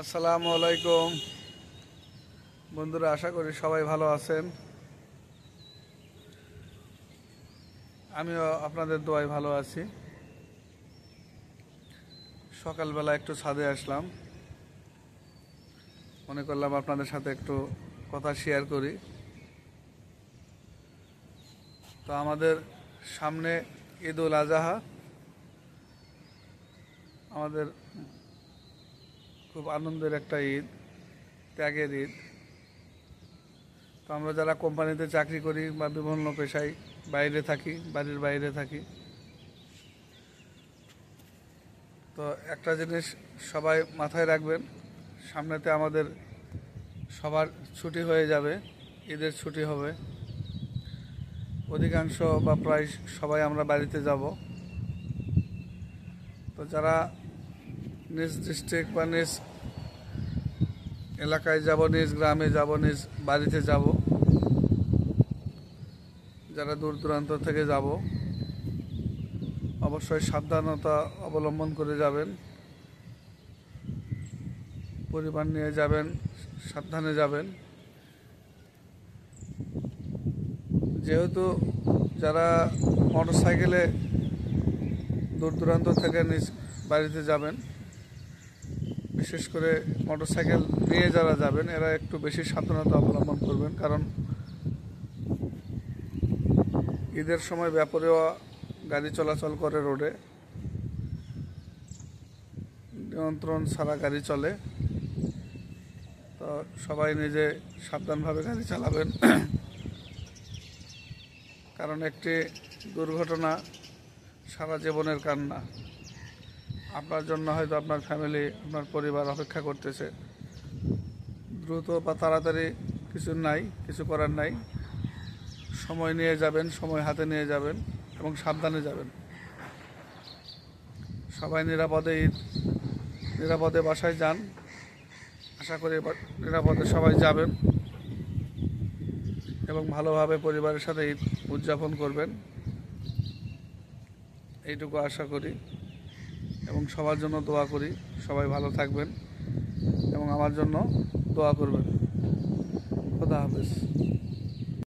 আসসালামু আলাইকুম বন্ধুরা, আশা করি সবাই ভালো আছেন। আমিও আপনাদের দোয়ায় ভালো আছি। সকালবেলা একটু ছাদে আসলাম, মনে করলাম আপনাদের সাথে একটু কথা শেয়ার করি। তো আমাদের সামনে ঈদুল আজহা, আমাদের খুব আনন্দের একটা ঈদ, ত্যাগের ঈদ। তো আমরা যারা কোম্পানিতে চাকরি করি বা বিভিন্ন পেশায় বাইরে থাকি, বাড়ির বাইরে থাকি, তো একটা জিনিস সবাই মাথায় রাখবেন, সামনেতে আমাদের সবার ছুটি হয়ে যাবে, ঈদের ছুটি হবে। অধিকাংশ বা প্রায় সবাই আমরা বাড়িতে যাব। তো যারা নিজ ডিস্ট্রিক্ট বা নিজ এলাকায় যাব, নিজ গ্রামে যাব, নিজ বাড়িতে যাব, যারা দূর দূরান্ত থেকে যাব, অবশ্যই সাবধানতা অবলম্বন করে যাবেন, পরিবার নিয়ে যাবেন, সাবধানে যাবেন। যেহেতু যারা মোটরসাইকেলে দূর দূরান্ত থেকে নিজ বাড়িতে যাবেন, বিশেষ করে মোটরসাইকেল নিয়ে যারা যাবেন, এরা একটু বেশি সাবধানতা অবলম্বন করবেন, কারণ ঈদের সময় ব্যাপরীয় গাড়ি চলাচল করে, রোডে নিয়ন্ত্রণ ছাড়া গাড়ি চলে। তো সবাই নিজে সাবধানভাবে গাড়ি চালাবেন, কারণ একটি দুর্ঘটনা সারা জীবনের কান্না। আপনার জন্য হয়তো আপনার ফ্যামিলি, আপনার পরিবার অপেক্ষা করতেছে। দ্রুত বা তাড়াতাড়ি কিছু করার নাই। সময় নিয়ে যাবেন, সময় হাতে নিয়ে যাবেন এবং সাবধানে যাবেন। সবাই নিরাপদে বাসায় যান। আশা করি নিরাপদে সবাই যাবেন এবং ভালোভাবে পরিবারের সাথে ঈদ উদযাপন করবেন, এইটুকু আশা করি এবং সবার জন্য দোয়া করি। সবাই ভালো থাকবেন এবং আমার জন্য দোয়া করবেন। খোদা হাফেজ।